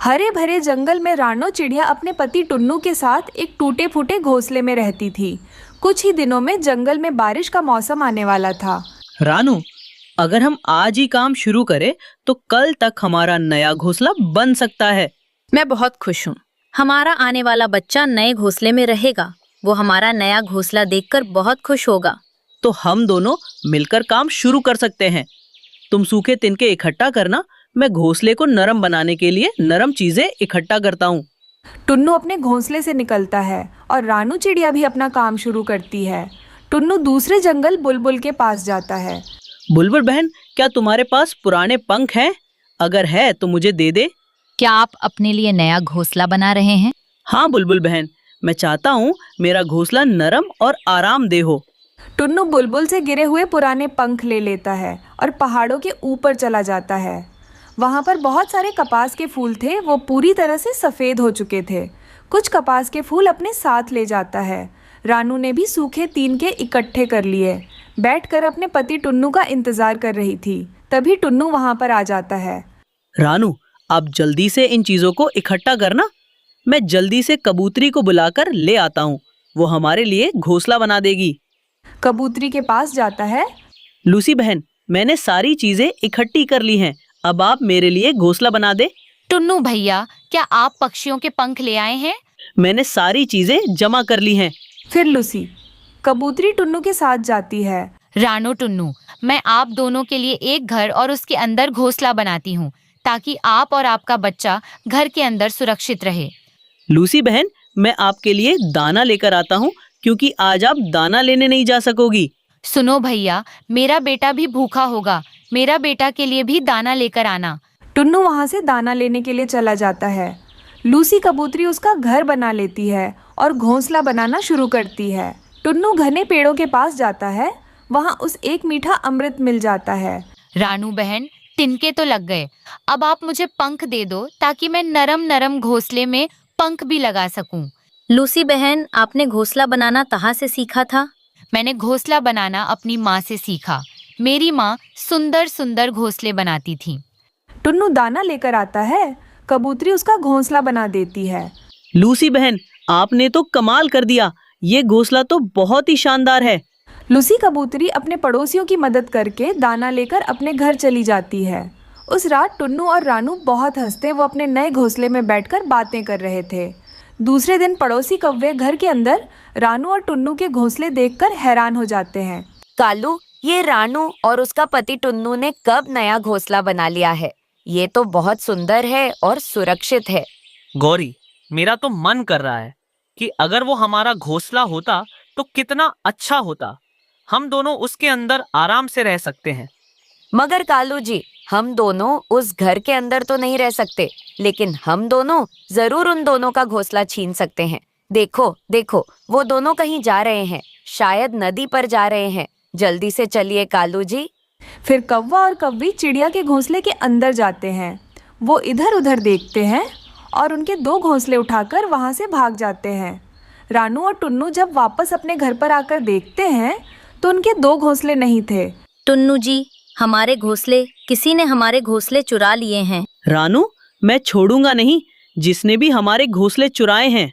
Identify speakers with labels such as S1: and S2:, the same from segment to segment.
S1: हरे भरे जंगल में रानो चिड़िया अपने पति टुन्नू के साथ एक टूटे फूटे घोंसले में रहती थी। कुछ ही दिनों में जंगल में बारिश का मौसम आने वाला था।
S2: रानू, अगर हम आज ही काम शुरू करें तो कल तक हमारा नया घोंसला बन सकता है।
S3: मैं बहुत खुश हूँ। हमारा आने वाला बच्चा नए घोंसले में रहेगा। वो हमारा नया घोंसला देखकर बहुत खुश होगा।
S2: तो हम दोनों मिलकर काम शुरू कर सकते हैं। तुम सूखे तिनके इकट्ठा करना, मैं घोंसले को नरम बनाने के लिए नरम चीजें इकट्ठा करता हूँ।
S1: टुन्नू अपने घोंसले से निकलता है और रानू चिड़िया भी अपना काम शुरू करती है। टुन्नू दूसरे जंगल बुलबुल के पास जाता है।
S2: बुलबुल बहन, क्या तुम्हारे पास पुराने पंख हैं? अगर है तो मुझे दे दे।
S4: क्या आप अपने लिए नया घोंसला बना रहे हैं?
S2: हाँ बुलबुल बहन, मैं चाहता हूँ मेरा घोंसला नरम और आरामदेह हो।
S1: टुन्नू बुलबुल से गिरे हुए पुराने पंख ले लेता है और पहाड़ों के ऊपर चला जाता है। वहाँ पर बहुत सारे कपास के फूल थे। वो पूरी तरह से सफ़ेद हो चुके थे। कुछ कपास के फूल अपने साथ ले जाता है। रानू ने भी सूखे तिनके इकट्ठे कर लिए। बैठकर अपने पति टुन्नू का इंतज़ार कर रही थी। तभी टुन्नू वहाँ पर आ जाता है।
S2: रानू, आप जल्दी से इन चीजों को इकट्ठा करना। मैं जल्दी से कबूतरी को बुलाकर ले आता हूँ। वो हमारे लिए घोंसला बना देगी।
S1: कबूतरी के पास जाता है।
S2: लूसी बहन, मैंने सारी चीजें इकट्ठी कर ली हैं। अब आप मेरे लिए घोंसला बना दे।
S4: टुन्नू भैया, क्या आप पक्षियों के पंख ले आए हैं?
S2: मैंने सारी चीजें जमा कर ली हैं।
S1: फिर लूसी कबूतरी टुन्नू के साथ जाती है।
S4: रानो टुन्नू, मैं आप दोनों के लिए एक घर और उसके अंदर घोंसला बनाती हूँ ताकि आप और आपका बच्चा घर के अंदर सुरक्षित रहे।
S2: लूसी बहन, मैं आपके लिए दाना लेकर आता हूँ क्योंकि आज आप दाना लेने नहीं जा सकोगी।
S4: सुनो भैया, मेरा बेटा भी भूखा होगा। मेरा बेटा के लिए भी दाना लेकर आना।
S1: टुन्नू वहाँ से दाना लेने के लिए चला जाता है। लूसी कबूतरी उसका घर बना लेती है और घोंसला बनाना शुरू करती है। टुन्नू घने पेड़ों के पास जाता है। वहाँ उस एक मीठा अमृत मिल जाता है।
S4: रानू बहन, तिनके तो लग गए। अब आप मुझे पंख दे दो ताकि मैं नरम नरम घोंसले में पंख भी लगा सकूं।
S3: लूसी बहन, आपने घोंसला बनाना कहाँ से सीखा था?
S4: मैंने घोंसला बनाना अपनी माँ से सीखा। मेरी माँ सुंदर सुंदर घोंसले बनाती थी।
S1: टुन्नू दाना लेकर आता है। कबूतरी उसका घोंसला बना देती है।
S2: लूसी बहन, आपने तो कमाल कर दिया। ये घोंसला तो बहुत ही शानदार है।
S1: लूसी कबूतरी अपने पड़ोसियों की मदद करके दाना लेकर अपने घर चली जाती है। उस रात टुन्नू और रानू बहुत हंसते वो अपने नए घोंसले में बैठकर बातें कर रहे थे। दूसरे दिन पड़ोसी कौवे घर के अंदर रानू और टुन्नू के घोंसले देखकर हैरान हो जाते हैं।
S5: कालू, ये रानू और उसका पति टुन्नू ने कब नया घोंसला बना लिया है? ये तो बहुत सुंदर है और सुरक्षित है।
S6: गौरी, मेरा तो मन कर रहा है कि अगर वो हमारा घोंसला होता तो कितना अच्छा होता। हम दोनों उसके अंदर आराम से रह सकते हैं।
S5: मगर कालू जी, हम दोनों उस घर के अंदर तो नहीं रह सकते, लेकिन हम दोनों जरूर उन दोनों का घोंसला छीन सकते हैं। देखो देखो, वो दोनों कहीं जा रहे हैं। शायद नदी पर जा रहे हैं। जल्दी से चलिए कालू जी।
S1: फिर कौवा और कौवी चिड़िया के घोंसले के अंदर जाते हैं। वो इधर उधर देखते हैं और उनके दो घोंसले उठाकर वहाँ से भाग जाते हैं। रानू और टुन्नू जब वापस अपने घर पर आकर देखते हैं तो उनके दो घोंसले नहीं थे।
S3: टुन्नू जी, हमारे घोंसले, किसी ने हमारे घोंसले चुरा लिए हैं।
S2: रानू, मैं छोड़ूंगा नहीं जिसने भी हमारे घोंसले चुराए हैं।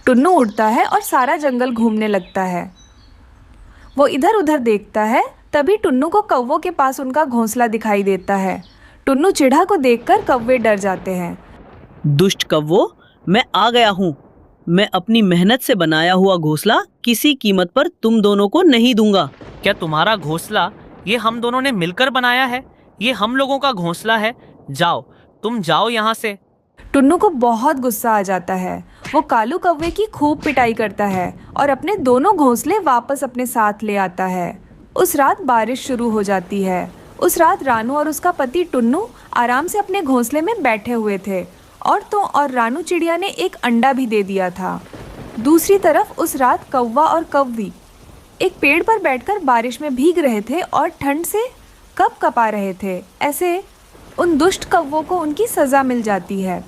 S1: टुन्नू उड़ता है और सारा जंगल घूमने लगता है। वो इधर उधर देखता है। तभी टुन्नू को कौवों के पास उनका घोंसला दिखाई देता है। टुन्नू चिढ़ा को देखकर कौवे डर जाते हैं।
S2: दुष्ट कौवो, मैं आ गया हूँ। मैं अपनी मेहनत से बनाया हुआ घोंसला किसी कीमत पर तुम दोनों को नहीं दूंगा।
S6: क्या तुम्हारा घोंसला ये हम दोनों ने मिलकर बनाया है? ये हम लोगों का घोंसला है। जाओ, तुम जाओ यहाँ से।
S1: टुन्नू को बहुत गुस्सा आ जाता है। वो कालू कौवे की खूब पिटाई करता है और अपने दोनों घोंसले वापस अपने साथ ले आता है। उस रात बारिश शुरू हो जाती है। उस रात रानू और उसका पति टुन्नू आराम से अपने घोंसले में बैठे हुए थे और रानू चिड़िया ने एक अंडा भी दे दिया था। दूसरी तरफ उस रात कौवा और कौवी एक पेड़ पर बैठकर बारिश में भीग रहे थे और ठंड से कप कपा रहे थे। ऐसे उन दुष्ट कौवों को उनकी सज़ा मिल जाती है।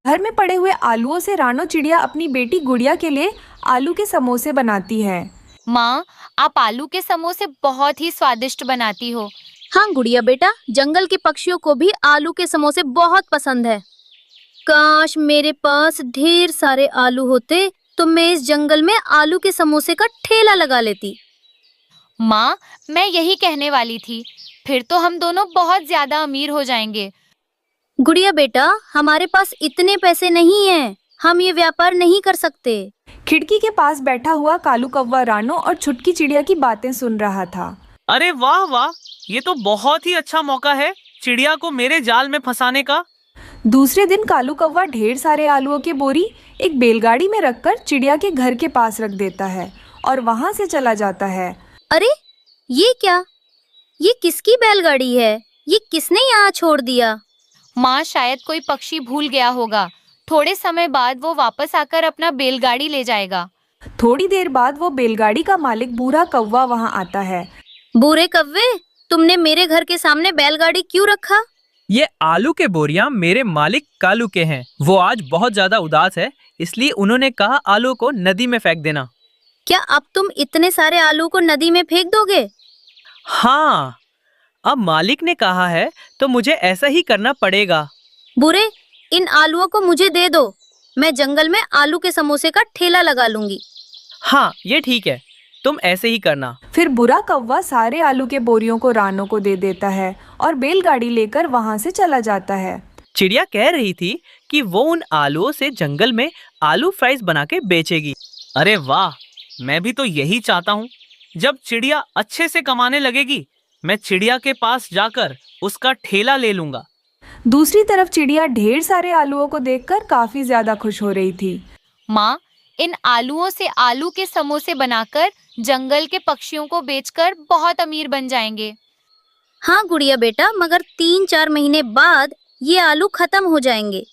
S1: घर में पड़े हुए आलूओं से रानो चिड़िया अपनी बेटी गुड़िया के लिए आलू के समोसे बनाती है।
S4: माँ, आप आलू के समोसे बहुत ही स्वादिष्ट बनाती हो।
S3: हाँ गुड़िया बेटा, जंगल के पक्षियों को भी आलू के समोसे बहुत पसंद है। काश मेरे पास ढेर सारे आलू होते तो मैं इस जंगल में आलू के समोसे का ठेला लगा लेती।
S4: माँ, मैं यही कहने वाली थी, फिर तो हम दोनों बहुत ज्यादा अमीर हो जाएंगे।
S3: गुड़िया बेटा, हमारे पास इतने पैसे नहीं हैं, हम ये व्यापार नहीं कर सकते।
S1: खिड़की के पास बैठा हुआ कालू कौवा रानो और छुटकी चिड़िया की बातें सुन रहा था।
S6: अरे वाह वाह, ये तो बहुत ही अच्छा मौका है चिड़िया को मेरे जाल में फंसाने का।
S1: दूसरे दिन कालू कौवा ढेर सारे आलूओं की बोरी एक बैलगाड़ी में रखकर चिड़िया के घर के पास रख देता है और वहां से चला जाता है।
S3: अरे ये क्या? ये किसकी बैलगाड़ी है? ये किसने यहाँ छोड़ दिया?
S4: माँ, शायद कोई पक्षी भूल गया होगा। थोड़े समय बाद वो वापस आकर अपना बैलगाड़ी ले जाएगा।
S1: थोड़ी देर बाद वो बैलगाड़ी का मालिक बूढ़ा कौवा वहां आता है।
S3: बूढ़े कव्वे, तुमने मेरे घर के सामने बैलगाड़ी क्यों रखा?
S7: ये आलू के बोरियां मेरे मालिक कालू के हैं। वो आज बहुत ज्यादा उदास है, इसलिए उन्होंने कहा आलू को नदी में फेंक देना।
S3: क्या अब तुम इतने सारे आलू को नदी में फेंक दोगे?
S7: हाँ, अब मालिक ने कहा है तो मुझे ऐसा ही करना पड़ेगा।
S3: बुरे, इन आलूओं को मुझे दे दो। मैं जंगल में आलू के समोसे का ठेला लगा लूंगी।
S7: हाँ, ये ठीक है, तुम ऐसे ही करना।
S1: फिर बुरा कौवा सारे आलू के बोरियों को रानो को दे देता है और बैलगाड़ी लेकर वहां से चला जाता है।
S7: चिड़िया कह रही थी कि वो उन आलूओं से जंगल में आलू फ्राइज बना के बेचेगी।
S6: अरे वाह, मैं भी तो यही चाहता हूँ। जब चिड़िया अच्छे से कमाने लगेगी, मैं चिड़िया के पास जाकर उसका ठेला ले लूंगा।
S1: दूसरी तरफ चिड़िया ढेर सारे आलूओं को देखकर काफी ज्यादा खुश हो रही थी।
S4: माँ, इन आलूओं से आलू के समोसे बनाकर जंगल के पक्षियों को बेचकर बहुत अमीर बन जाएंगे।
S3: हाँ गुड़िया बेटा, मगर 3-4 महीने बाद ये आलू खत्म हो जाएंगे।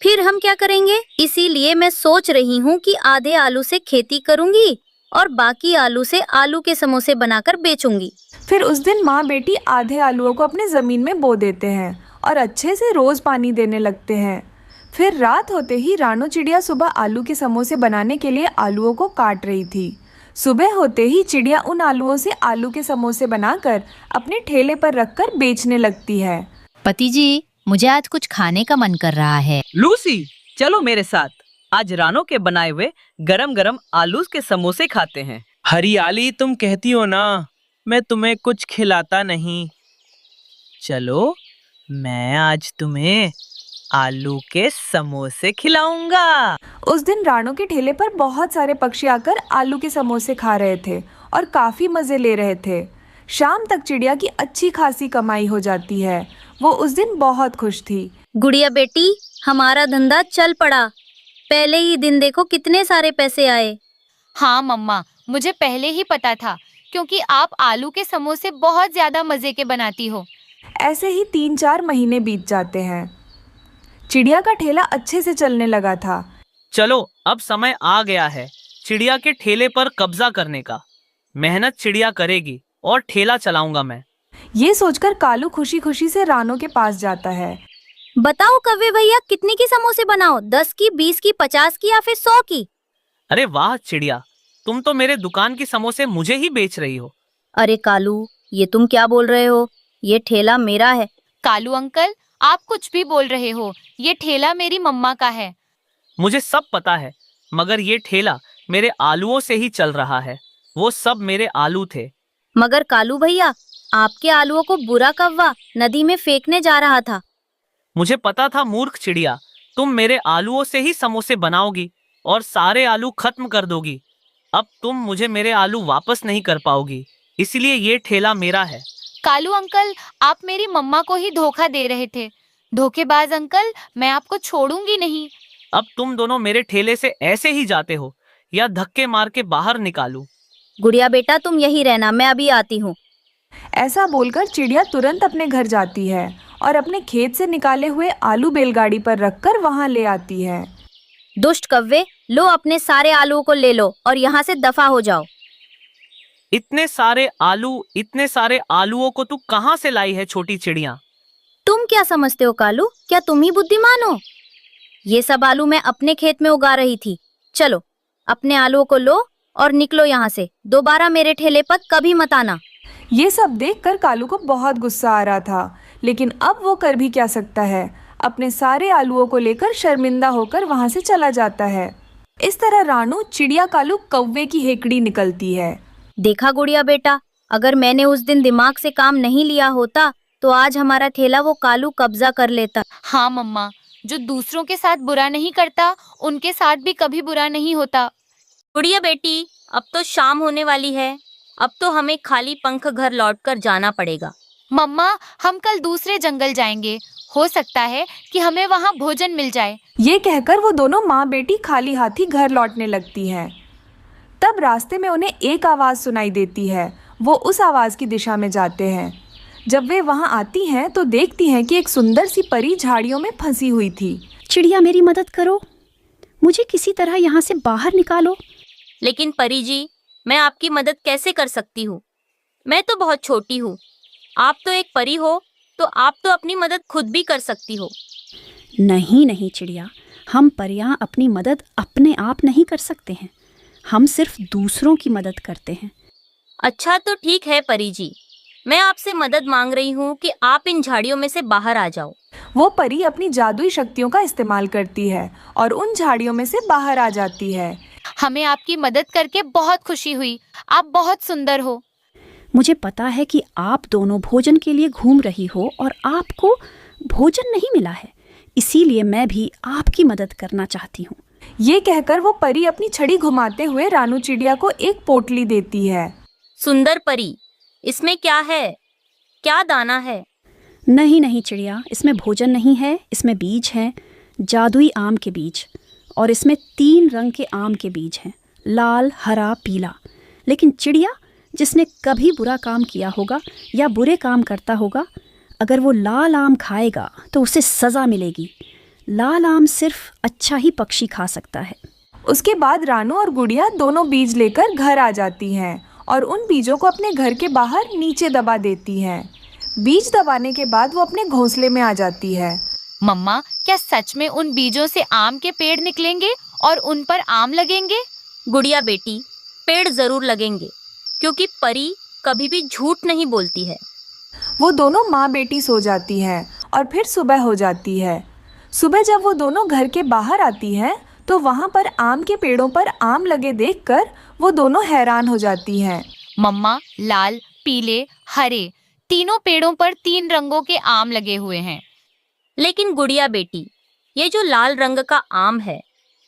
S3: फिर हम क्या करेंगे? इसीलिए मैं सोच रही हूँ कि आधे आलू से खेती करूँगी और बाकी आलू से आलू के समोसे बनाकर बेचूंगी।
S1: फिर उस दिन माँ बेटी आधे आलूओं को अपने जमीन में बो देते हैं और अच्छे से रोज पानी देने लगते हैं। फिर रात होते ही रानो चिड़िया सुबह आलू के समोसे बनाने के लिए आलूओं को काट रही थी। सुबह होते ही चिड़िया उन आलूओं से आलू के समोसे बनाकर अपने ठेले पर रखकर बेचने लगती है।
S8: पति जी, मुझे आज कुछ खाने का मन कर रहा है।
S2: लूसी, चलो मेरे साथ। आज रानो के बनाए हुए गरम गरम आलू के समोसे खाते हैं।
S7: हरियाली, तुम कहती हो ना, मैं तुम्हें कुछ खिलाता नहीं। चलो, मैं आज तुम्हें आलू के समोसे खिलाऊंगा।
S1: उस दिन रानो के ठेले पर बहुत सारे पक्षी आकर आलू के समोसे खा रहे थे और काफी मजे ले रहे थे। शाम तक चिड़िया की अच्छी खासी कमाई हो जाती है। वो उस दिन बहुत खुश थी।
S3: गुड़िया बेटी, हमारा धंधा चल पड़ा। पहले ही दिन देखो कितने सारे पैसे आए।
S4: हाँ मम्मा, मुझे पहले ही पता था, क्योंकि आप आलू के समोसे बहुत ज्यादा मजे के बनाती हो।
S1: ऐसे ही 3-4 महीने बीत जाते हैं। चिड़िया का ठेला अच्छे से चलने लगा था।
S6: चलो, अब समय आ गया है चिड़िया के ठेले पर कब्जा करने का। मेहनत चिड़िया करेगी और ठेला चलाऊंगा मैं।
S1: ये सोचकर कालू खुशी खुशी से रानो के पास जाता है।
S3: बताओ कव्वे भैया, कितने की समोसे बनाओ? 10 की, 20 की, 50 की या फिर 100 की?
S6: अरे वाह चिड़िया, तुम तो मेरे दुकान की समोसे मुझे ही बेच रही हो।
S3: अरे कालू, ये तुम क्या बोल रहे हो? ये ठेला मेरा है।
S4: कालू अंकल, आप कुछ भी बोल रहे हो। ये ठेला मेरी मम्मा का है।
S6: मुझे सब पता है, मगर ये ठेला मेरे आलूओं से ही चल रहा है। वो सब मेरे आलू थे।
S3: मगर कालू भैया, आपके आलूओं को बुरा कौवा नदी में फेंकने जा रहा था।
S6: मुझे पता था मूर्ख चिड़िया, तुम मेरे आलूओं से ही समोसे बनाओगी और सारे आलू खत्म कर दोगी। अब तुम मुझे मेरे आलू वापस नहीं कर पाओगी, इसलिए ये ठेला मेरा है।
S4: कालू अंकल, आप मेरी मम्मा को ही धोखा दे रहे थे। धोखेबाज अंकल, मैं आपको छोड़ूंगी नहीं।
S6: अब तुम दोनों मेरे ठेले से ऐसे ही जाते हो या धक्के मार के बाहर निकालूं?
S3: गुड़िया बेटा, तुम यही रहना, मैं अभी आती हूँ।
S1: ऐसा बोलकर चिड़िया तुरंत अपने घर जाती है और अपने खेत से निकाले हुए आलू बैलगाड़ी पर रखकर वहां ले आती है।
S3: दुष्ट कव्वे, लो अपने सारे आलूओं को ले लो और यहाँ से दफा हो जाओ।
S6: इतने सारे आलूओं को तू कहाँ से लाई है छोटी चिड़िया?
S3: तुम क्या समझते हो कालू? क्या तुम ही बुद्धिमान हो? ये सब आलू मैं अपने खेत में उगा रही थी। चलो, अपने आलूओं को लो और निकलो यहाँ से। दोबारा मेरे ठेले पर कभी मत आना।
S1: ये सब देखकर कालू को बहुत गुस्सा आ रहा था, लेकिन अब वो कर भी क्या सकता है। अपने सारे आलूओं को लेकर शर्मिंदा होकर वहां से चला जाता है। इस तरह रानू चिड़िया कालू कौवे की हेकड़ी निकलती है।
S3: देखा गुड़िया बेटा, अगर मैंने उस दिन दिमाग से काम नहीं लिया होता तो आज हमारा ठेला वो कालू कब्जा कर लेता।
S4: हाँ मम्मा, जो दूसरों के साथ बुरा नहीं करता उनके साथ भी कभी बुरा नहीं होता।
S3: गुड़िया बेटी, अब तो शाम होने वाली है, अब तो हमें खाली पंख घर लौटकर जाना पड़ेगा।
S4: मम्मा, हम कल दूसरे जंगल जाएंगे, हो सकता है कि हमें वहाँ भोजन मिल जाए।
S1: ये कहकर वो दोनों माँ बेटी खाली हाथी घर लौटने लगती हैं। तब रास्ते में उन्हें एक आवाज़ सुनाई देती है। वो उस आवाज़ की दिशा में जाते हैं। जब वे वहाँ आती हैं तो देखती हैं कि एक सुंदर सी परी झाड़ियों में फंसी हुई थी।
S9: चिड़िया, मेरी मदद करो, मुझे किसी तरह यहाँ से बाहर निकालो।
S3: लेकिन परी जी, मैं आपकी मदद कैसे कर सकती हूँ? मैं तो बहुत छोटी हूँ, आप तो एक परी हो, तो आप तो अपनी मदद खुद भी कर सकती हो।
S9: नहीं नहीं चिड़िया, हम परियां अपनी मदद अपने आप नहीं कर सकते हैं, हम सिर्फ दूसरों की मदद करते हैं।
S3: अच्छा तो ठीक है परी जी, मैं आपसे मदद मांग रही हूँ कि आप इन झाड़ियों में से बाहर आ जाओ।
S1: वो परी अपनी जादुई शक्तियों का इस्तेमाल करती है और उन झाड़ियों में से बाहर आ जाती है।
S4: हमें आपकी मदद करके बहुत खुशी हुई, आप बहुत सुंदर हो।
S9: मुझे पता है कि आप दोनों भोजन के लिए घूम रही हो और आपको भोजन नहीं मिला है, इसीलिए मैं भी आपकी मदद करना चाहती हूँ।
S1: ये कहकर वो परी अपनी छड़ी घुमाते हुए रानू चिड़िया को एक पोटली देती है।
S3: सुंदर परी, इसमें क्या है? क्या दाना है?
S9: नहीं नहीं चिड़िया, इसमें भोजन नहीं है, इसमें बीज हैं, जादुई आम के बीज, और इसमें 3 रंग के आम के बीज हैं, लाल, हरा, पीला। लेकिन चिड़िया, जिसने कभी बुरा काम किया होगा या बुरे काम करता होगा, अगर वो लाल आम खाएगा तो उसे सज़ा मिलेगी। लाल आम सिर्फ अच्छा ही पक्षी खा सकता है।
S1: उसके बाद रानू और गुड़िया दोनों बीज लेकर घर आ जाती हैं और उन बीजों को अपने घर के बाहर नीचे दबा देती हैं। बीज दबाने के बाद वो अपने घोंसले में आ जाती है।
S4: मम्मा, क्या सच में उन बीजों से आम के पेड़ निकलेंगे और उन पर आम लगेंगे?
S3: गुड़िया बेटी, पेड़ जरूर लगेंगे, क्योंकि परी कभी भी झूठ नहीं बोलती है।
S1: वो दोनों माँ बेटी सो जाती हैं और फिर सुबह हो जाती है। सुबह जब वो दोनों घर के बाहर आती हैं तो वहाँ पर आम के पेड़ों पर आम लगे देखकर वो दोनों हैरान हो जाती हैं।
S4: मम्मा, लाल, पीले, हरे, तीनों पेड़ों पर 3 रंगों के आम लगे हुए हैं।
S3: लेकिन गुड़िया बेटी, ये जो लाल रंग का आम है,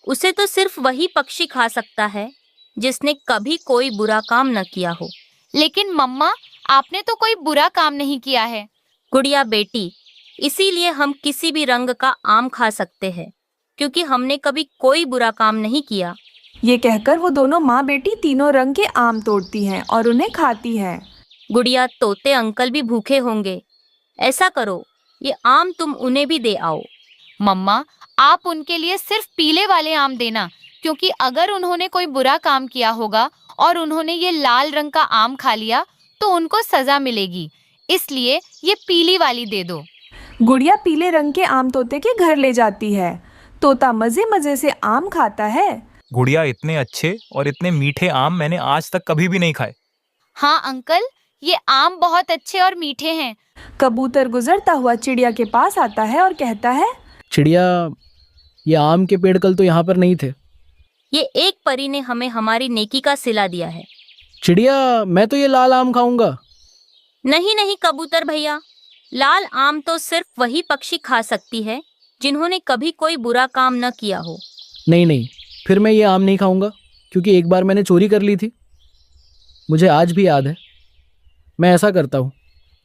S3: उसे तो सिर्फ वही पक्षी खा सकता है जिसने कभी कोई बुरा काम न किया हो।
S4: लेकिन मम्मा, आपने तो कोई बुरा काम नहीं किया है।
S3: गुड़िया बेटी, इसीलिए हम किसी भी रंग का आम खा सकते हैं, क्योंकि हमने कभी कोई बुरा काम नहीं किया।
S1: ये कहकर वो दोनों माँ बेटी तीनों रंग के आम तोड़ती हैं और उन्हें खाती हैं।
S3: गुड़िया, तोते अंकल भी भूखे होंगे, ऐसा करो, ये आम तुम उन्हें भी दे आओ।
S4: मम्मा, आप उनके लिए सिर्फ पीले वाले आम देना, क्योंकि अगर उन्होंने कोई बुरा काम किया होगा और उन्होंने ये लाल रंग का आम खा लिया तो उनको सजा मिलेगी, इसलिए ये पीली वाली दे दो।
S1: गुड़िया पीले रंग के आम तोते के घर ले जाती है। तोता मजे मजे से आम खाता है।
S10: गुड़िया, इतने अच्छे और इतने मीठे आम मैंने आज तक कभी भी नहीं खाए।
S4: हाँ अंकल, ये आम बहुत अच्छे और मीठे हैं।
S1: कबूतर गुजरता हुआ चिड़िया के पास आता है और कहता है,
S11: चिड़िया, ये आम के पेड़ कल तो यहाँ पर नहीं थे।
S3: ये एक परी ने हमें हमारी नेकी का सिला दिया है।
S11: चिड़िया, मैं तो ये लाल आम खाऊंगा।
S3: नहीं नहीं कबूतर भैया, लाल आम तो सिर्फ वही पक्षी खा सकती है जिन्होंने कभी कोई बुरा काम न किया हो।
S11: नहीं नहीं, फिर मैं ये आम नहीं खाऊंगा, क्योंकि एक बार मैंने चोरी कर ली थी, मुझे आज भी याद है। मैं ऐसा करता हूँ,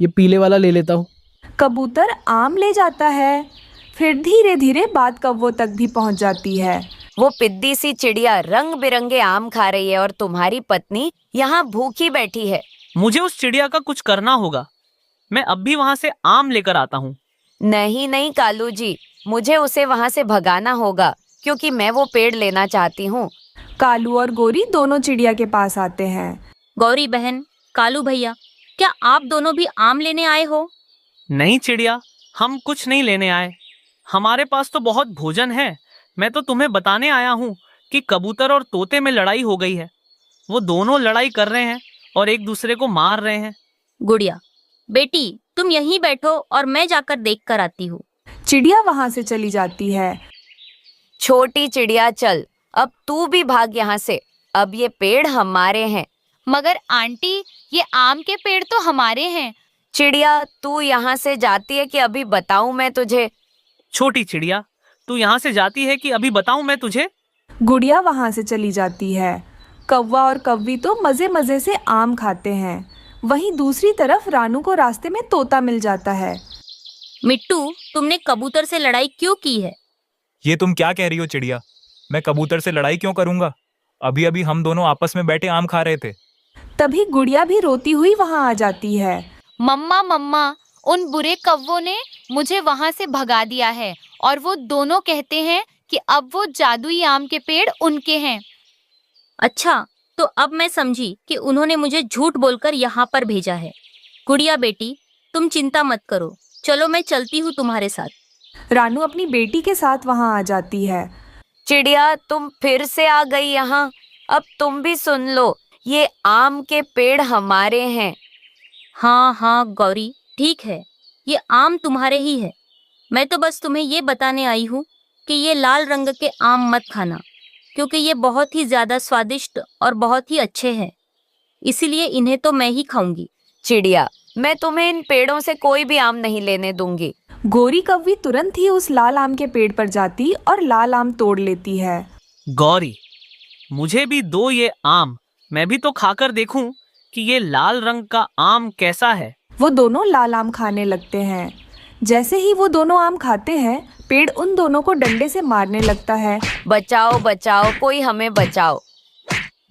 S11: ये पीले वाला ले लेता हूँ।
S1: कबूतर आम ले जाता है। फिर धीरे धीरे बात कौवों तक भी पहुँच जाती है।
S5: वो पिद्दी सी चिड़िया रंग बिरंगे आम खा रही है और तुम्हारी पत्नी यहाँ भूखी बैठी है।
S6: मुझे उस चिड़िया का कुछ करना होगा। मैं अब भी वहाँ से आम लेकर आता हूँ।
S5: नहीं नहीं कालू जी, मुझे उसे वहाँ से भगाना होगा, क्योंकि मैं वो पेड़ लेना चाहती हूँ।
S1: कालू और गोरी दोनों चिड़िया के पास आते हैं।
S3: गौरी बहन, कालू भैया, क्या आप दोनों भी आम लेने आए हो?
S6: नहीं चिड़िया, हम कुछ नहीं लेने आए, हमारे पास तो बहुत भोजन है। मैं तो तुम्हें बताने आया हूँ कि कबूतर और तोते में लड़ाई हो गई है। वो दोनों लड़ाई कर रहे हैं और एक दूसरे को मार रहे हैं।
S3: गुड़िया बेटी, तुम यहीं बैठो और मैं जाकर देख कर आती हूँ।
S1: चिड़िया वहां से चली जाती है।
S5: छोटी चिड़िया चल, अब तू भी भाग यहाँ से। अब ये पेड़ हमारे हैं।
S4: मगर आंटी, ये आम के पेड़ तो हमारे हैं।
S5: चिड़िया, तू यहाँ से जाती है कि अभी बताऊं मैं तुझे?
S6: छोटी चिड़िया, तू यहाँ से जाती है कि अभी बताऊं मैं तुझे?
S1: गुड़िया वहां से चली जाती है। कौवा और कव्वी तो मजे मजे से आम खाते हैं। वहीं दूसरी तरफ रानू को रास्ते में तोता मिल जाता है।
S3: मिट्टू, तुमने कबूतर से लड़ाई क्यों की है?
S10: ये तुम क्या कह रही हो चिड़िया? मैं कबूतर से लड़ाई क्यों करूंगा? अभी अभी हम दोनों आपस में बैठे आम खा रहे थे।
S1: तभी गुड़िया भी रोती हुई वहां आ जाती है।
S4: मम्मा मम्मा, उन बुरे कौवों ने मुझे वहां से भगा दिया है और वो दोनों कहते हैं कि अब वो जादुई आम के पेड़ उनके हैं।
S3: अच्छा, तो अब मैं समझी कि उन्होंने मुझे झूठ बोलकर यहाँ पर भेजा है। गुड़िया बेटी, तुम चिंता मत करो, चलो मैं चलती हूँ तुम्हारे साथ।
S1: रानू अपनी बेटी के साथ वहां आ जाती है।
S5: चिड़िया, तुम फिर से आ गई यहाँ। अब तुम भी सुन लो, ये आम के पेड़ हमारे हैं।
S3: हाँ हाँ गौरी, ठीक है, ये आम तुम्हारे ही है। मैं तो बस तुम्हें ये बताने आई हूँ कि ये लाल रंग के आम मत खाना, क्योंकि ये बहुत ही ज्यादा स्वादिष्ट और बहुत ही अच्छे हैं। इसीलिए इन्हें तो मैं ही खाऊंगी।
S5: चिड़िया, मैं तुम्हें इन पेड़ों से कोई भी आम नहीं लेने दूंगी।
S1: गोरी कव्वी तुरंत ही उस लाल आम के पेड़ पर जाती और लाल आम तोड़ लेती है।
S6: गौरी, मुझे भी दो ये आम, मैं भी तो खाकर देखूं कि ये लाल रंग का आम कैसा है।
S1: वो दोनों लाल आम खाने लगते हैं। जैसे ही वो दोनों आम खाते हैं, पेड़ उन दोनों को डंडे से मारने लगता है।
S5: बचाओ बचाओ, कोई हमें बचाओ।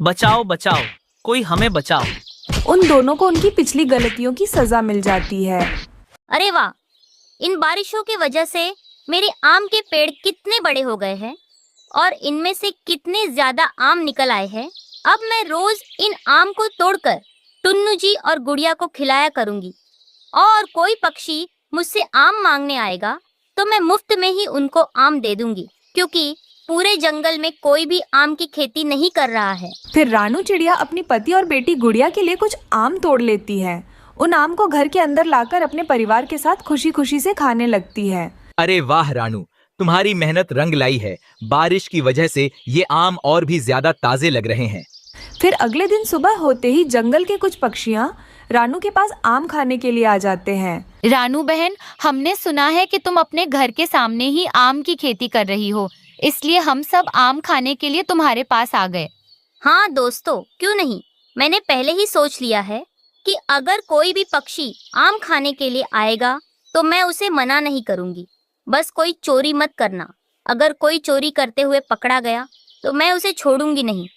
S6: बचाओ बचाओ, कोई हमें बचाओ।
S1: उन दोनों को उनकी पिछली गलतियों की सजा मिल जाती है।
S3: अरे वाह, इन बारिशों की वजह से मेरे आम के पेड़ कितने बड़े हो गए हैं और इनमें से कितने ज्यादा आम निकल आए हैं। अब मैं रोज इन आम को तोड़कर टुन्नू जी और गुड़िया को खिलाया करूंगी, और कोई पक्षी मुझसे आम मांगने आएगा तो मैं मुफ्त में ही उनको आम दे दूंगी, क्योंकि पूरे जंगल में कोई भी आम की खेती नहीं कर रहा है।
S1: फिर रानू चिड़िया अपनी पति और बेटी गुड़िया के लिए कुछ आम तोड़ लेती है। उन आम को घर के अंदर लाकर अपने परिवार के साथ खुशी खुशी से खाने लगती है।
S12: अरे वाह रानू, तुम्हारी मेहनत रंग लाई है। बारिश की वजह से ये आम और भी ज्यादा ताजे लग रहे हैं।
S1: फिर अगले दिन सुबह होते ही जंगल के कुछ पक्षियाँ रानू के पास आम खाने के लिए आ जाते हैं।
S4: रानू बहन, हमने सुना है कि तुम अपने घर के सामने ही आम की खेती कर रही हो, इसलिए हम सब आम खाने के लिए तुम्हारे पास आ गए।
S3: हाँ दोस्तों, क्यों नहीं। मैंने पहले ही सोच लिया है कि अगर कोई भी पक्षी आम खाने के लिए आएगा तो मैं उसे मना नहीं करूंगी। बस कोई चोरी मत करना। अगर कोई चोरी करते हुए पकड़ा गया तो मैं उसे छोड़ूंगी नहीं।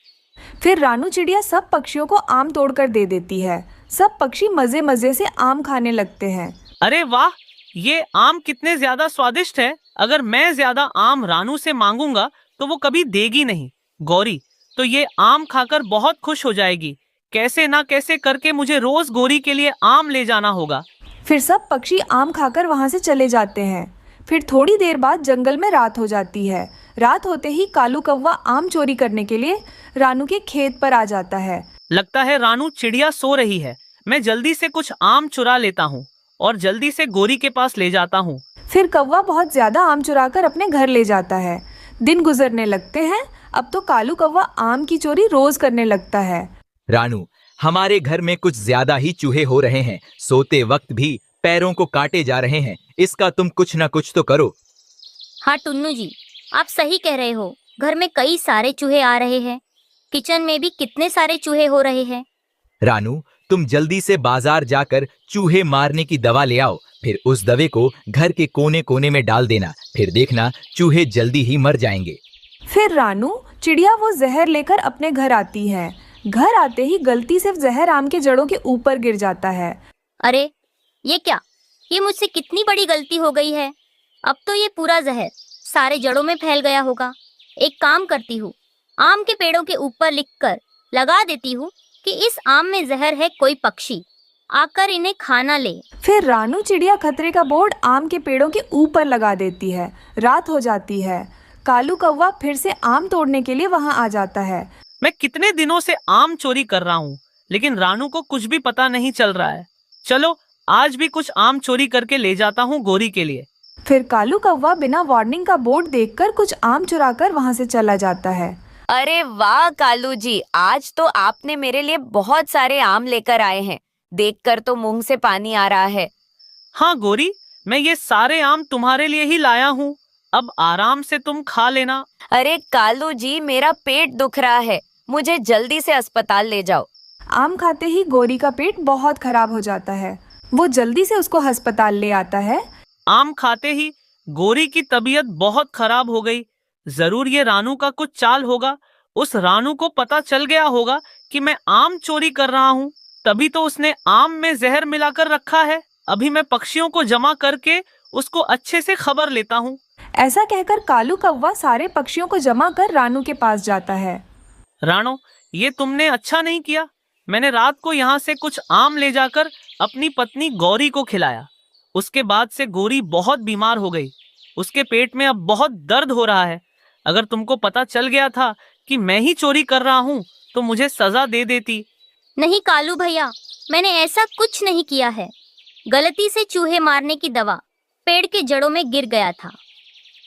S1: फिर रानू चिड़िया सब पक्षियों को आम तोड़कर दे देती है। सब पक्षी मजे मजे से आम खाने लगते हैं।
S6: अरे वाह, ये आम कितने ज्यादा स्वादिष्ट है। अगर मैं ज्यादा आम रानू से मांगूंगा तो वो कभी देगी नहीं। गौरी तो ये आम खाकर बहुत खुश हो जाएगी। कैसे ना कैसे करके मुझे रोज गौरी के लिए आम ले जाना होगा।
S1: फिर सब पक्षी आम खाकर वहां से चले जाते हैं। फिर थोड़ी देर बाद जंगल में रात हो जाती है। रात होते ही कालू कौवा आम चोरी करने के लिए रानू के खेत पर आ जाता है।
S6: लगता है रानू चिड़िया सो रही है। मैं जल्दी से कुछ आम चुरा लेता हूँ और जल्दी से गौरी के पास ले जाता हूँ।
S1: फिर कौवा बहुत ज्यादा आम चुराकर अपने घर ले जाता है। दिन गुजरने लगते हैं। अब तो कालू कौवा आम की चोरी रोज करने लगता है।
S12: रानू, हमारे घर में कुछ ज्यादा ही चूहे हो रहे हैं। सोते वक्त भी पैरों को काटे जा रहे हैं। इसका तुम कुछ ना कुछ तो करो।
S3: हाँ टुन्नू जी, आप सही कह रहे हो। घर में कई सारे चूहे आ रहे हैं। किचन में भी कितने सारे चूहे हो रहे हैं।
S12: रानू, तुम जल्दी से बाजार जाकर चूहे मारने की दवा ले आओ। फिर उस दवे को घर के कोने कोने में डाल देना। फिर देखना चूहे जल्दी ही मर जाएंगे।
S1: फिर रानू चिड़िया वो जहर लेकर अपने घर आती है। घर आते ही गलती से जहर आम के जड़ों के ऊपर गिर जाता है।
S3: अरे ये क्या, ये मुझसे कितनी बड़ी गलती हो गई है। अब तो ये पूरा जहर सारे जड़ों में फैल गया होगा। एक काम करती हूँ, आम के पेड़ों के ऊपर लिखकर लगा देती हूँ कि इस आम में जहर है, कोई पक्षी आकर इन्हें खाना ले।
S1: फिर रानू चिड़िया खतरे का बोर्ड आम के पेड़ों के ऊपर लगा देती है। रात हो जाती है। कालू कौवा फिर से आम तोड़ने के लिए वहां आ जाता है।
S6: मैं कितने दिनों से आम चोरी कर रहा हूँ, लेकिन रानू को कुछ भी पता नहीं चल रहा है। चलो आज भी कुछ आम चोरी करके ले जाता हूँ गौरी के लिए।
S1: फिर कालू कौवा बिना वार्निंग का बोर्ड देखकर कुछ आम चुराकर वहां से चला जाता है।
S5: अरे वाह कालू जी, आज तो आपने मेरे लिए बहुत सारे आम लेकर आए हैं। देखकर तो मुंह से पानी आ रहा है।
S6: हाँ गोरी, मैं ये सारे आम तुम्हारे लिए ही लाया हूँ। अब आराम से तुम खा लेना।
S5: अरे कालू जी, मेरा पेट दुख रहा है, मुझे जल्दी से अस्पताल ले जाओ।
S1: आम खाते ही गोरी का पेट बहुत खराब हो जाता है। वो जल्दी से उसको अस्पताल ले आता है।
S6: आम खाते ही गोरी की तबीयत बहुत खराब हो गई। जरूर ये रानू का कुछ चाल होगा। उस रानू को पता चल गया होगा कि मैं आम चोरी कर रहा हूँ, तभी तो उसने आम में जहर मिलाकर रखा है। अभी मैं पक्षियों को जमा करके उसको अच्छे से खबर लेता हूँ।
S1: ऐसा कहकर कालू कौवा सारे पक्षियों को जमा कर रानू के पास जाता है।
S6: रानो, ये तुमने अच्छा नहीं किया। मैंने रात को यहाँ से कुछ आम ले जाकर अपनी पत्नी गौरी को खिलाया। उसके बाद से गोरी बहुत बीमार हो गई। उसके पेट में अब बहुत दर्द हो रहा है। अगर तुमको पता चल गया था कि मैं ही चोरी कर रहा हूँ तो मुझे सजा दे देती।
S3: नहीं कालू भैया, मैंने ऐसा कुछ नहीं किया है। गलती से चूहे मारने की दवा पेड़ के जड़ों में गिर गया था,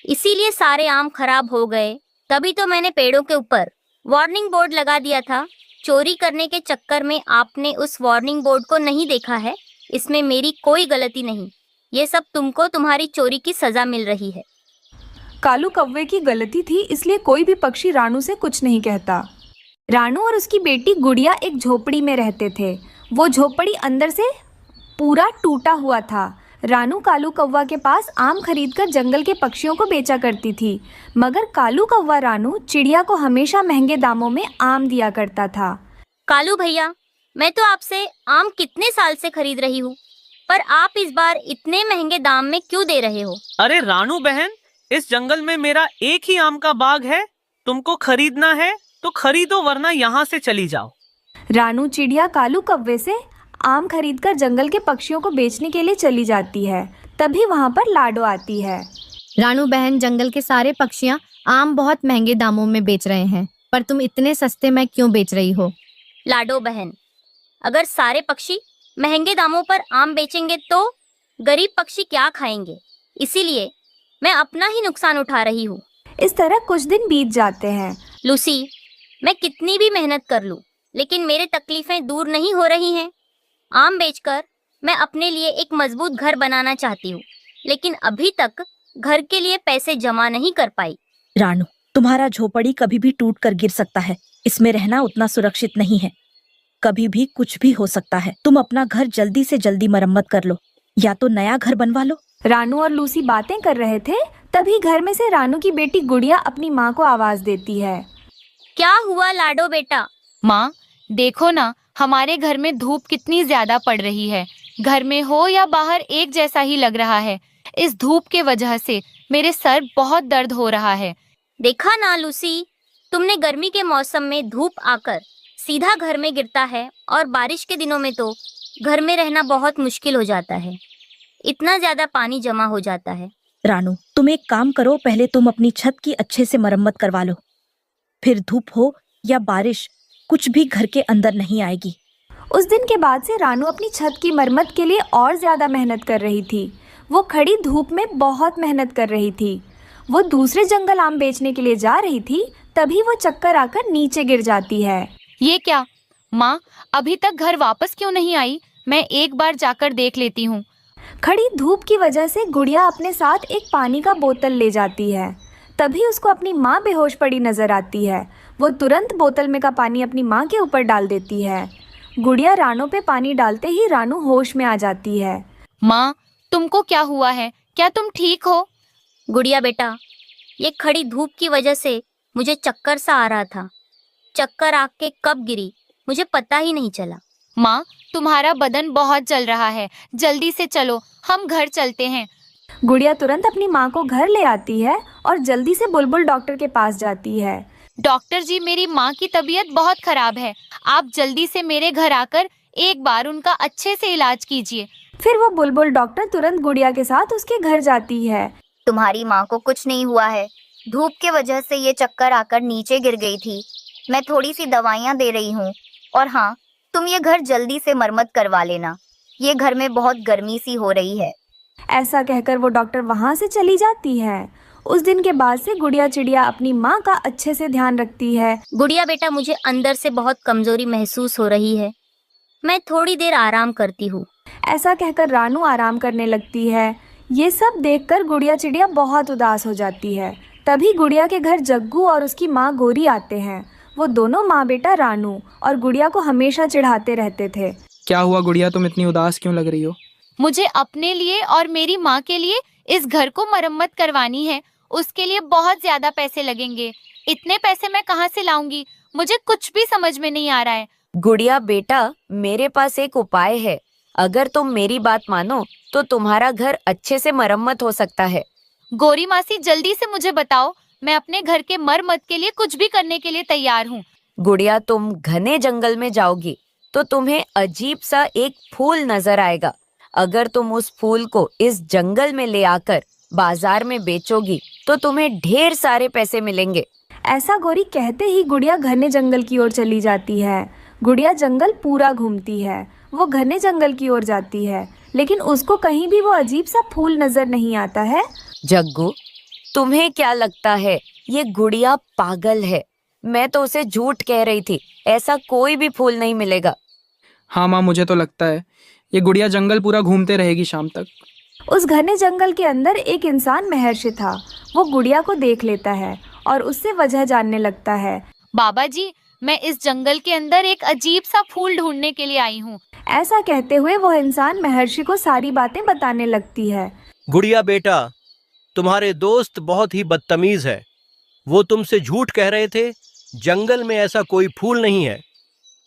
S3: इसीलिए सारे आम खराब हो गए। तभी तो मैंने पेड़ों के ऊपर वार्निंग बोर्ड लगा दिया था। चोरी करने के चक्कर में आपने उस वार्निंग बोर्ड को नहीं देखा है। इसमें मेरी कोई गलती नहीं। ये सब तुमको तुम्हारी चोरी की सजा मिल रही है।
S1: कालू कौवे की गलती थी, इसलिए कोई भी पक्षी रानू से कुछ नहीं कहता। रानू और उसकी बेटी गुड़िया एक झोपड़ी में रहते थे। वो झोपड़ी अंदर से पूरा टूटा हुआ था। रानू कालू कौवा के पास आम खरीदकर जंगल के पक्षियों को बेचा करती थी, मगर कालू कौवा रानू चिड़िया को हमेशा महंगे दामों में आम दिया करता था।
S3: कालू भैया, मैं तो आपसे आम कितने साल से खरीद रही हूँ, पर आप इस बार इतने महंगे दाम में क्यों दे रहे हो?
S6: अरे रानू बहन, इस जंगल में मेरा एक ही आम का बाग है। तुमको खरीदना है तो खरीदो, वरना यहाँ से चली जाओ।
S1: रानू चिड़िया कालू कौवे से आम खरीदकर जंगल के पक्षियों को बेचने के लिए चली जाती है। तभी वहाँ पर लाडो आती है।
S13: रानू बहन, जंगल के सारे पक्षियाँ आम बहुत महंगे दामों में बेच रहे हैं, पर तुम इतने सस्ते में क्यों बेच रही हो?
S3: लाडो बहन, अगर सारे पक्षी महंगे दामों पर आम बेचेंगे तो गरीब पक्षी क्या खाएंगे? इसीलिए मैं अपना ही नुकसान उठा रही हूँ।
S1: इस तरह कुछ दिन बीत जाते हैं।
S3: लूसी, मैं कितनी भी मेहनत कर लूँ, लेकिन मेरे तकलीफें दूर नहीं हो रही हैं। आम बेचकर मैं अपने लिए एक मजबूत घर बनाना चाहती हूँ, लेकिन अभी तक घर के लिए पैसे जमा नहीं कर पाई।
S14: रानू, तुम्हारा झोपड़ी कभी भी टूट कर गिर सकता है। इसमें रहना उतना सुरक्षित नहीं है। कभी भी कुछ भी हो सकता है। तुम अपना घर जल्दी से जल्दी मरम्मत कर लो, या तो नया घर बनवा लो।
S1: रानू और लूसी बातें कर रहे थे, तभी घर में से रानू की बेटी गुड़िया अपनी माँ को आवाज देती है।
S3: क्या हुआ लाडो बेटा?
S4: माँ, देखो ना, हमारे घर में धूप कितनी ज्यादा पड़ रही है। घर में हो या बाहर एक जैसा ही लग रहा है। इस धूप के वजह से मेरे सर बहुत दर्द हो रहा है।
S3: देखा ना लूसी, तुमने गर्मी के मौसम में धूप आकर सीधा घर में गिरता है, और बारिश के दिनों में तो घर में रहना बहुत मुश्किल हो जाता है। इतना ज्यादा पानी जमा हो जाता है।
S14: रानू, तुम एक काम करो, पहले तुम अपनी छत की अच्छे से मरम्मत करवा लो, फिर धूप हो या बारिश कुछ भी घर के अंदर नहीं आएगी।
S1: उस दिन के बाद से रानू अपनी छत की मरम्मत के लिए और ज्यादा मेहनत कर रही थी। वो खड़ी धूप में बहुत मेहनत कर रही थी। वो दूसरे जंगल आम बेचने के लिए जा रही थी, तभी वो चक्कर आकर नीचे गिर जाती है।
S4: ये क्या? माँ, अभी तक घर वापस क्यों नहीं आई? मैं एक बार जाकर देख लेती हूँ।
S1: खड़ी धूप की वजह से गुड़िया अपने साथ एक पानी का बोतल ले जाती है। तभी उसको अपनी माँ बेहोश पड़ी नजर आती है। वो तुरंत बोतल में का पानी अपनी माँ के ऊपर डाल देती है। गुड़िया रानू पे पानी डालते ही रानू होश में आ जाती है।
S4: माँ, तुमको क्या हुआ है? क्या तुम ठीक हो?
S3: गुड़िया बेटा, ये खड़ी धूप की वजह से मुझे चक्कर सा आ रहा था। चक्कर आके कब गिरी मुझे पता ही नहीं चला।
S4: माँ, तुम्हारा बदन बहुत जल रहा है। जल्दी से चलो, हम घर चलते हैं।
S1: गुड़िया तुरंत अपनी माँ को घर ले आती है और जल्दी से बुलबुल डॉक्टर के पास जाती है।
S4: डॉक्टर जी, मेरी माँ की तबीयत बहुत खराब है। आप जल्दी से मेरे घर आकर एक बार उनका अच्छे से इलाज कीजिए।
S1: फिर वो बुलबुल डॉक्टर तुरंत गुड़िया के साथ उसके घर जाती है।
S3: तुम्हारी माँ को कुछ नहीं हुआ है। धूप के वजह से ये चक्कर आकर नीचे गिर गई थी। मैं थोड़ी सी दवाइयाँ दे रही हूँ, और हाँ, तुम ये घर जल्दी से मरम्मत करवा लेना। ये घर में बहुत गर्मी सी हो रही है।
S1: ऐसा कहकर वो डॉक्टर वहाँ से चली जाती है। उस दिन के बाद से गुड़िया चिड़िया अपनी माँ का अच्छे से ध्यान रखती है।
S3: गुड़िया बेटा, मुझे अंदर से बहुत कमजोरी महसूस हो रही है, मैं थोड़ी देर आराम करती हूँ।
S1: ऐसा कहकर रानू आराम करने लगती है। ये सब देखकर गुड़िया चिड़िया बहुत उदास हो जाती है। तभी गुड़िया के घर जग्गू और उसकी माँ गोरी आते हैं। वो दोनों माँ बेटा रानू और गुड़िया को हमेशा चिढ़ाते रहते थे।
S15: क्या हुआ गुड़िया, तुम इतनी उदास क्यों लग रही हो?
S4: मुझे अपने लिए और मेरी माँ के लिए इस घर को मरम्मत करवानी है। उसके लिए बहुत ज्यादा पैसे लगेंगे। इतने पैसे मैं कहाँ से लाऊंगी? मुझे कुछ भी समझ में नहीं आ रहा है।
S5: गुड़िया बेटा, मेरे पास एक उपाय है। अगर तुम मेरी बात मानो तो तुम्हारा घर अच्छे से मरम्मत हो सकता है।
S4: गोरी मासी, जल्दी से मुझे बताओ। मैं अपने घर के मरम्मत के लिए कुछ भी करने के लिए तैयार हूँ।
S5: गुड़िया, तुम घने जंगल में जाओगी तो तुम्हें अजीब सा एक फूल नजर आएगा। अगर तुम उस फूल को इस जंगल में ले आकर बाजार में बेचोगी तो तुम्हें ढेर सारे पैसे मिलेंगे।
S1: ऐसा गोरी कहते ही गुड़िया घने जंगल की ओर चली जाती है। गुड़िया जंगल पूरा घूमती है। वो घने जंगल की ओर जाती है, लेकिन उसको कहीं भी वो अजीब सा फूल नजर नहीं आता है।
S5: जग्गू, तुम्हें क्या लगता है ये गुड़िया पागल है? मैं तो उसे झूठ कह रही थी। ऐसा कोई भी फूल नहीं मिलेगा।
S15: हाँ माँ, मुझे तो लगता है ये गुड़िया जंगल पूरा घूमते रहेगी शाम तक।
S1: उस घने जंगल के अंदर एक इंसान महर्षि था। वो गुड़िया को देख लेता है और उससे वजह जानने लगता है।
S4: बाबा जी, मैं इस जंगल के अंदर एक अजीब सा फूल ढूंढने के लिए आई हूँ।
S1: ऐसा कहते हुए वो इंसान महर्षि को सारी बातें बताने लगती है।
S16: गुड़िया बेटा, तुम्हारे दोस्त बहुत ही बदतमीज है। वो तुमसे झूठ कह रहे थे। जंगल में ऐसा कोई फूल नहीं है।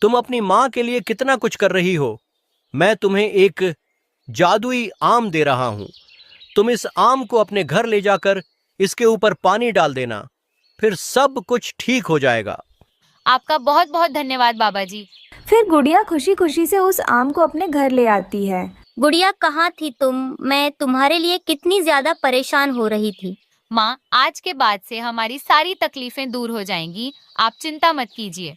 S16: तुम अपनी माँ के लिए कितना कुछ कर रही हो। मैं तुम्हें एक जादुई आम दे रहा हूँ। तुम इस आम को अपने घर ले जाकर इसके ऊपर पानी डाल देना, फिर सब कुछ ठीक हो जाएगा।
S4: आपका बहुत बहुत धन्यवाद बाबा जी।
S1: फिर गुड़िया खुशी खुशी से उस आम को अपने घर ले आती है।
S3: गुड़िया, कहाँ थी तुम? मैं तुम्हारे लिए कितनी ज्यादा परेशान हो रही थी।
S4: माँ, आज के बाद से हमारी सारी तकलीफें दूर हो जाएंगी। आप चिंता मत कीजिए।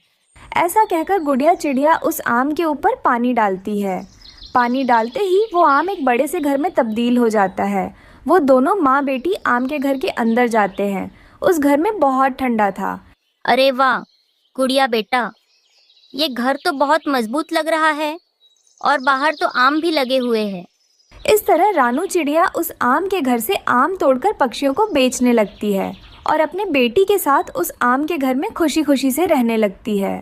S1: ऐसा कहकर गुड़िया चिड़िया उस आम के ऊपर पानी डालती है। पानी डालते ही वो आम एक बड़े से घर में तब्दील हो जाता है। वो दोनों माँ बेटी आम के घर के अंदर जाते हैं। उस घर में बहुत ठंडा था।
S3: अरे वाह गुड़िया बेटा, ये घर तो बहुत मजबूत लग रहा है और बाहर तो आम भी लगे हुए हैं।
S1: इस तरह रानू चिड़िया उस आम के घर से आम तोड़कर पक्षियों को बेचने लगती है और अपने बेटी के साथ उस आम के घर में खुशी खुशी से रहने लगती है।